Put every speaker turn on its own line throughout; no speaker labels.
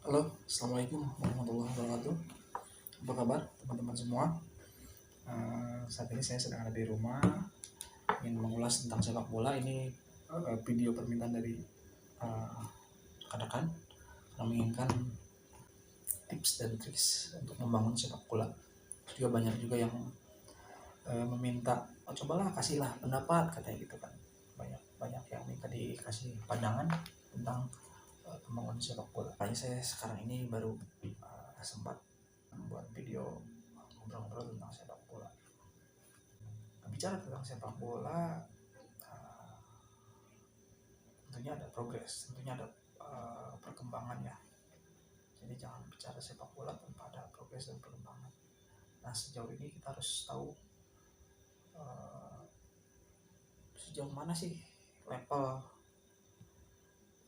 Halo, Assalamualaikum warahmatullahi wabarakatuh. Apa kabar teman-teman semua? Saat ini saya sedang ada di rumah, ingin mengulas tentang sepak bola. Ini video permintaan dari uh, rekan-rekan yang menginginkan tips dan triks untuk membangun sepak bola. Juga banyak juga yang meminta, cobalah kasihlah pendapat, katanya gitu kan. Banyak banyak yang minta dikasih pandangan tentang pembangunan sepak bola. Makanya saya sekarang ini baru sempat membuat video ngobrol-ngobrol tentang sepak bola. Bicara tentang sepak bola, tentunya ada progres, tentunya ada perkembangan ya. Jadi jangan bicara sepak bola tanpa ada progres dan perkembangan. Nah, sejauh ini kita harus tahu sejauh mana sih level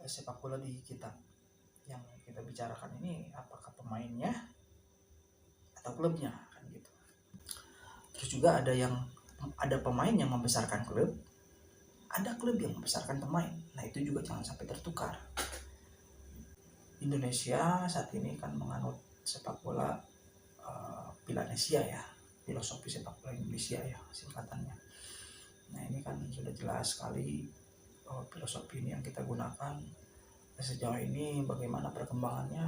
sepak bola di kita. Yang kita bicarakan ini apakah pemainnya atau klubnya kan gitu. Terus juga ada pemain yang membesarkan klub, ada klub yang membesarkan pemain. Nah, itu juga jangan sampai tertukar. Indonesia saat ini kan menganut sepak bola Pilanesia ya, filosofi sepak bola Indonesia ya singkatannya. Nah, ini kan sudah jelas sekali filosofi ini yang kita gunakan. Sejauh ini bagaimana perkembangannya,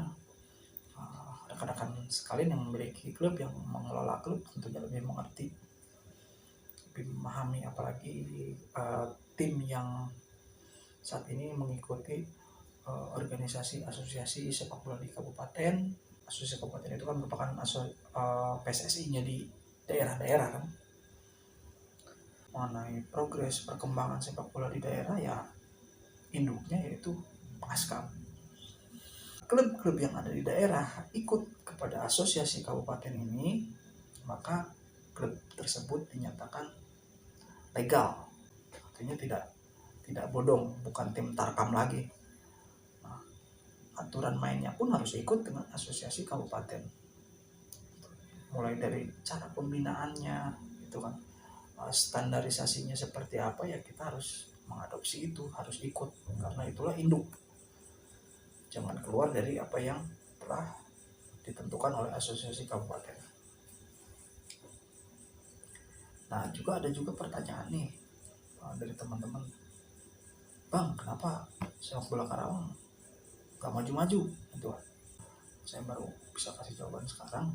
rekan-rekan sekalian yang memiliki klub, yang mengelola klub tentunya lebih mengerti, lebih memahami, apalagi tim yang saat ini mengikuti organisasi asosiasi sepak bola di kabupaten. Asosiasi kabupaten itu kan merupakan PSSI-nya di daerah-daerah kan. Mengenai progres perkembangan sepak bola di daerah ya, induknya yaitu Askam. Klub-klub yang ada di daerah ikut kepada asosiasi kabupaten ini, maka klub tersebut dinyatakan legal. Artinya tidak bodong, bukan tim tarkam lagi. Nah, aturan mainnya pun harus ikut dengan asosiasi kabupaten. Mulai dari cara pembinaannya, itu kan standarisasinya seperti apa ya, kita harus mengadopsi itu, harus ikut, karena itulah induk. Jangan keluar dari apa yang telah ditentukan oleh asosiasi kabupaten. Nah, ada juga pertanyaan nih dari teman-teman, Bang, kenapa sepak bola Karawang gak maju-maju? Itu saya baru bisa kasih jawaban sekarang.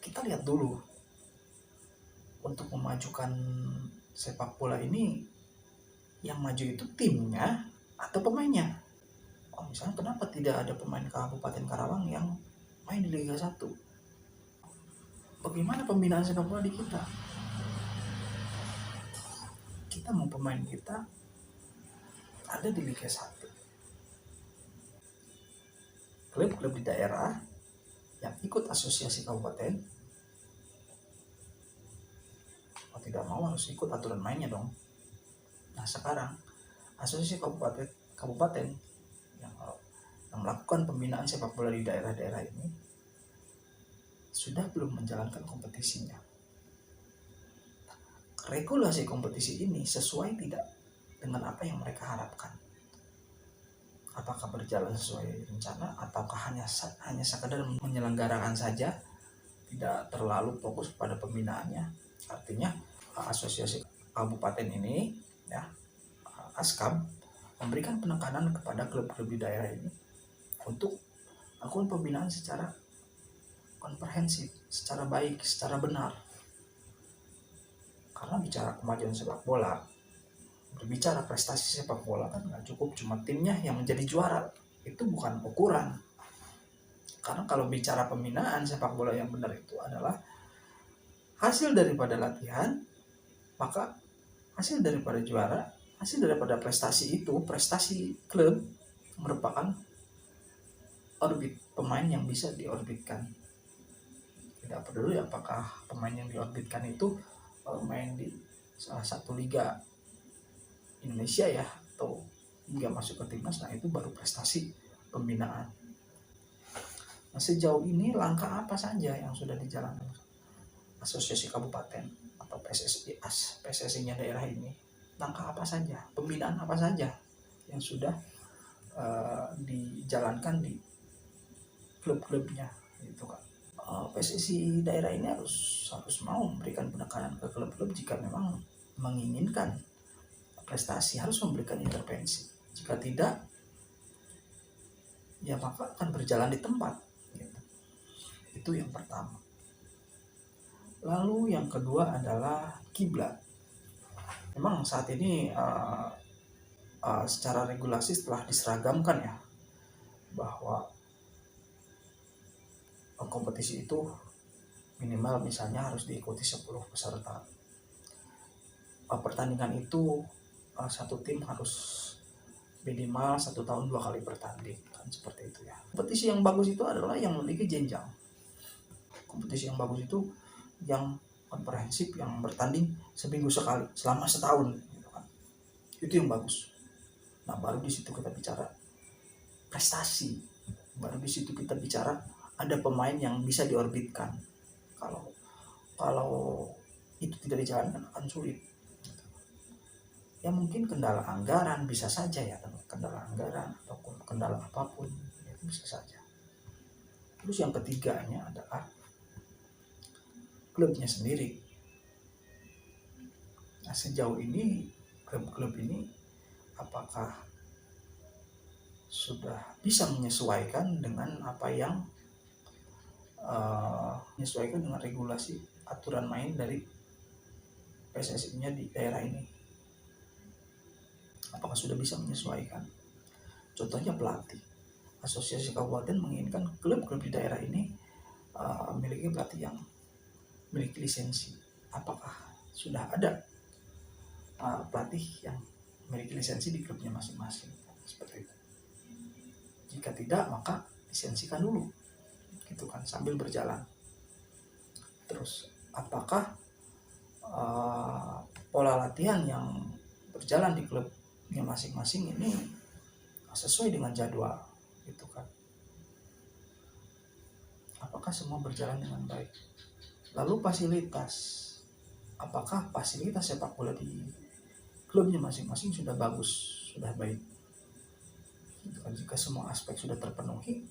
Kita lihat dulu, untuk memajukan sepak bola ini yang maju itu timnya atau pemainnya. Misalnya kenapa tidak ada pemain Kabupaten Karawang yang main di Liga 1? Bagaimana pembinaan sepak bola di kita? Kita mau pemain kita ada di Liga 1. Klub-klub di daerah yang ikut asosiasi kabupaten, mau tidak mau harus ikut aturan mainnya dong. Nah, sekarang asosiasi kabupaten yang melakukan pembinaan sepak bola di daerah-daerah ini sudah belum menjalankan kompetisinya. Regulasi kompetisi ini sesuai tidak dengan apa yang mereka harapkan? Apakah berjalan sesuai rencana, ataukah hanya sekadar menyelenggarakan saja, tidak terlalu fokus pada pembinaannya? Artinya asosiasi kabupaten ini ya, Askam, memberikan penekanan kepada klub-klub di daerah ini untuk melakukan pembinaan secara komprehensif, secara baik, secara benar. Karena bicara kemajuan sepak bola, berbicara prestasi sepak bola kan nggak cukup cuma timnya yang menjadi juara, itu bukan ukuran. Karena kalau bicara pembinaan sepak bola yang benar itu adalah hasil daripada latihan, maka hasil daripada juara, hasil daripada prestasi itu, prestasi klub merupakan orbit pemain yang bisa diorbitkan. Tidak peduli apakah pemain yang diorbitkan itu main di salah satu liga Indonesia ya, atau hingga masuk ke timnas. Nah, itu baru prestasi pembinaan. Nah, sejauh ini langkah apa saja yang sudah dijalankan asosiasi kabupaten atau PSSI-nya daerah ini? Langkah apa saja, pembinaan apa saja yang sudah dijalankan di klub-klubnya gitu kan. PSSI daerah ini harus mau memberikan penekanan ke klub-klub jika memang menginginkan prestasi, harus memberikan intervensi. Jika tidak, ya maka akan berjalan di tempat gitu. Itu yang pertama. Lalu yang kedua adalah kiblat. Memang saat ini secara regulasi setelah diseragamkan ya, bahwa kompetisi itu minimal misalnya harus diikuti 10 peserta. Pertandingan itu satu tim harus minimal 1 tahun 2 kali bertanding, kan seperti itu ya. Kompetisi yang bagus itu adalah yang memiliki jenjang. Kompetisi yang bagus itu yang komprehensif, yang bertanding seminggu sekali selama setahun gitu kan. Itu yang bagus. Nah, baru di situ kita bicara prestasi. Baru di situ kita bicara ada pemain yang bisa diorbitkan. Kalau itu tidak dijalankan akan sulit. Ya mungkin kendala anggaran bisa saja ya, kendala anggaran ataupun kendala apapun itu bisa saja. Terus yang ketiganya adalah klubnya sendiri. Nah, sejauh ini klub-klub ini apakah sudah bisa menyesuaikan dengan apa yang menyesuaikan dengan regulasi aturan main dari PSSI-nya di daerah ini? Apakah sudah bisa menyesuaikan? Contohnya pelatih. Asosiasi kabupaten menginginkan klub-klub di daerah ini memiliki pelatih yang memiliki lisensi. Apakah sudah ada pelatih yang memiliki lisensi di klubnya masing-masing? Seperti itu. Jika tidak, maka lisensikan dulu, gitu kan, sambil berjalan. Terus, apakah pola latihan yang berjalan di klubnya masing-masing ini sesuai dengan jadwal, gitu kan? Apakah semua berjalan dengan baik? Lalu fasilitas, apakah fasilitas sepak bola di klubnya masing-masing sudah bagus, sudah baik? Gitu kan? Jika semua aspek sudah terpenuhi,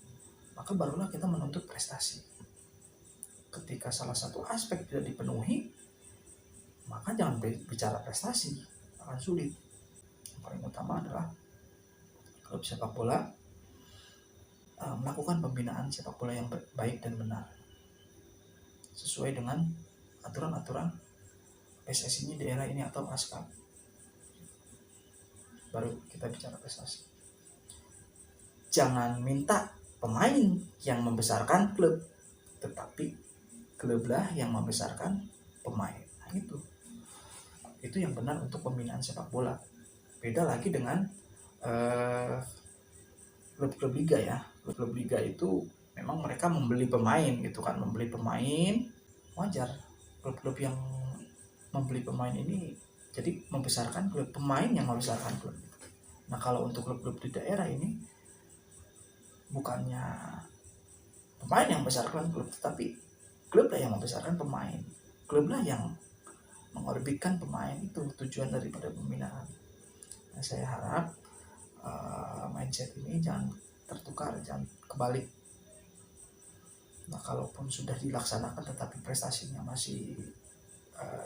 maka barulah kita menuntut prestasi. Ketika salah satu aspek tidak dipenuhi, maka jangan bicara prestasi, akan sulit. Yang paling utama adalah klub sepak bola melakukan pembinaan sepak bola yang baik dan benar, sesuai dengan aturan-aturan PSSI-nya daerah ini atau ASKAP. Baru kita bicara prestasi. Jangan minta pemain yang membesarkan klub, tetapi klublah yang membesarkan pemain. Nah, itu yang benar untuk pembinaan sepak bola. Beda lagi dengan klub-klub liga ya. Klub-klub liga itu memang mereka membeli pemain gitu kan, membeli pemain, wajar. Klub-klub yang membeli pemain ini jadi membesarkan klub, pemain yang membesarkan klub. Nah, kalau untuk klub-klub di daerah ini bukannya pemain yang membesarkan klub, tetapi klublah yang membesarkan pemain, klublah yang mengorbitkan pemain. Itu tujuan daripada pembinaan. Nah, saya harap mindset ini jangan tertukar, jangan kebalik. Nah, kalaupun sudah dilaksanakan tetapi prestasinya masih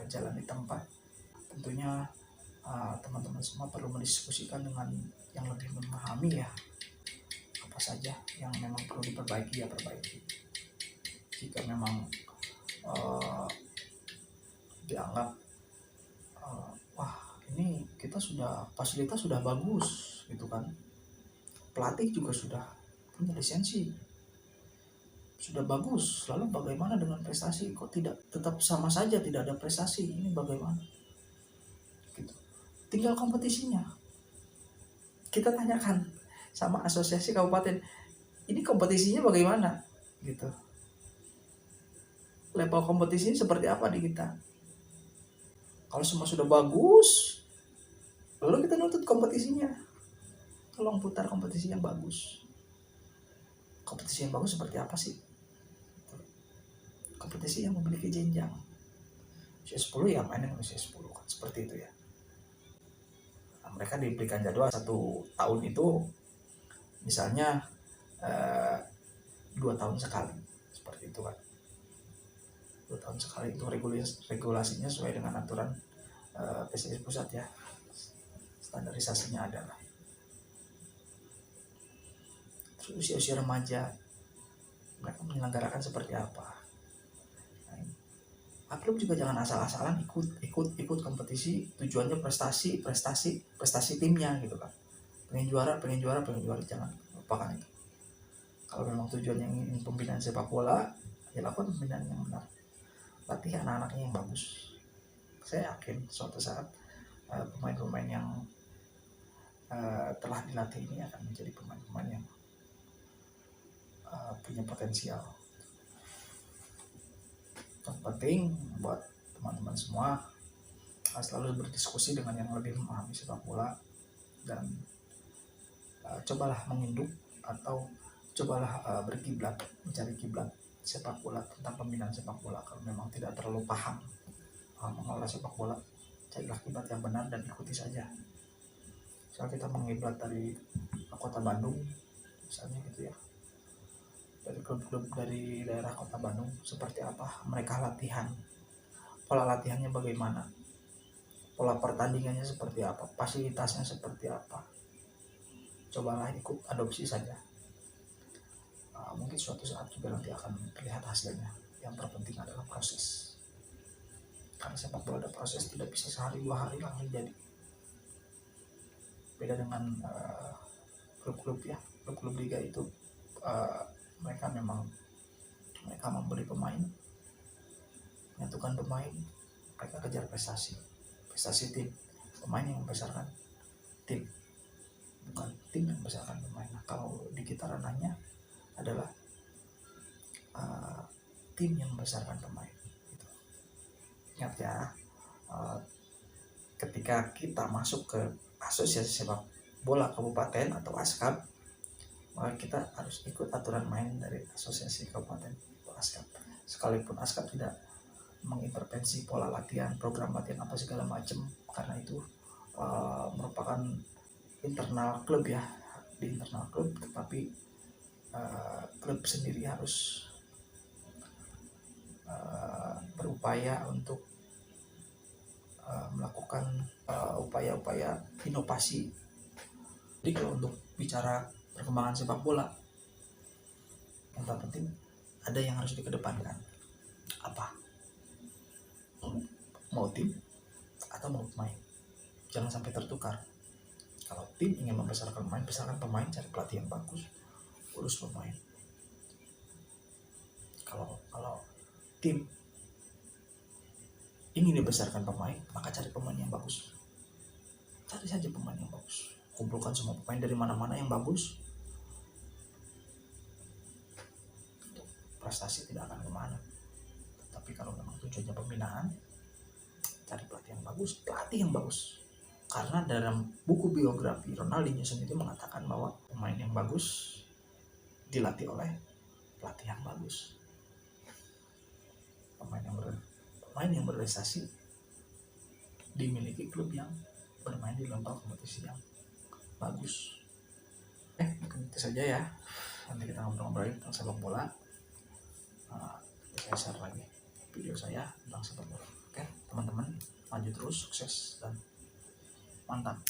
jalan di tempat, tentunya teman-teman semua perlu mendiskusikan dengan yang lebih memahami ya, apa saja yang memang perlu diperbaiki ya perbaiki. Jika memang dianggap wah ini kita sudah fasilitas sudah bagus gitu kan, pelatih juga sudah punya lisensi, sudah bagus, lalu bagaimana dengan prestasi? Kok tidak tetap sama saja, tidak ada prestasi? Ini bagaimana? Gitu. Tinggal kompetisinya. Kita tanyakan sama asosiasi kabupaten, ini kompetisinya bagaimana? Gitu. Level kompetisinya seperti apa di kita? Kalau semua sudah bagus, lalu kita nuntut kompetisinya. Tolong putar kompetisi yang bagus. Kompetisi yang bagus seperti apa sih? Kompetisi yang memiliki jenjang. Usia 10 ya main dengan usia 10 kan, seperti itu ya. Nah, mereka diberikan jadwal 1 tahun itu misalnya 2 tahun sekali, seperti itu kan. 2 tahun sekali itu regulasinya sesuai dengan aturan PSSI pusat ya, standarisasinya adalah. Terus usia remaja mereka menyelenggarakan seperti apa. Klub juga jangan asal-asalan ikut kompetisi, tujuannya prestasi timnya gitu kan. Pengen juara, jangan lupakan itu. Kalau memang tujuannya ingin pembinaan sepak bola, ya lakukan pembinaan yang benar. Latih anak-anaknya yang bagus. Saya yakin suatu saat pemain-pemain yang telah dilatih ini akan menjadi pemain-pemain yang punya potensial. Yang penting buat teman-teman semua selalu berdiskusi dengan yang lebih memahami sepak bola, dan cobalah menginduk atau cobalah berkiblat, mencari kiblat sepak bola, tentang pembinaan sepak bola. Kalau memang tidak terlalu paham mengelola sepak bola, carilah kiblat yang benar dan ikuti saja. Misalnya kita mengiblat dari kota Bandung misalnya gitu ya, dari klub-klub dari daerah kota Bandung, seperti apa mereka latihan, pola latihannya bagaimana, pola pertandingannya seperti apa, fasilitasnya seperti apa, cobalah ikut adopsi saja. Mungkin suatu saat juga nanti akan terlihat hasilnya. Yang terpenting adalah proses, karena sepak bola ada proses, tidak bisa sehari 2 hari langsung jadi. Beda dengan klub-klub ya, klub-klub liga itu mereka membeli pemain, menyatukan pemain, mereka kejar prestasi tim. Pemain yang membesarkan tim, bukan tim yang membesarkan pemain. Nah, kalau di kita ranahnya adalah tim yang membesarkan pemain gitu. Ingat ya, ketika kita masuk ke asosiasi sepak bola kabupaten atau ASKAB, maka kita harus ikut aturan main dari asosiasi kabupaten atau ASKAB. Sekalipun ASKAB tidak mengintervensi pola latihan, program latihan apa segala macam, karena itu merupakan internal klub ya, di internal klub. Tetapi klub sendiri harus berupaya untuk melakukan upaya-upaya inovasi. Jadi kalau untuk bicara perkembangan sepak bola, yang terpenting ada yang harus dikedepankan. Apa? Mau tim atau mau pemain, jangan sampai tertukar. Kalau tim ingin membesarkan pemain, besarkan pemain, cari pelatih yang bagus, urus pemain. Kalau tim ingin dibesarkan pemain, maka cari pemain yang bagus. Cari saja pemain yang bagus, kumpulkan semua pemain dari mana-mana yang bagus. Prestasi tidak akan kemana. Tapi kalau memang tujuannya pembinaan, cari pelatih yang bagus. Karena dalam buku biografi Ronaldinho sendiri mengatakan bahwa pemain yang bagus dilatih oleh pelatih yang bagus. Pemain yang berprestasi dimiliki klub yang bermain di level kompetisi yang bagus. Mungkin itu saja ya. Nanti kita ngobrol-ngobrol tentang sepak bola. Saya share lagi video saya tentang sepak bola. Oke, teman-teman, maju terus, sukses dan mantap.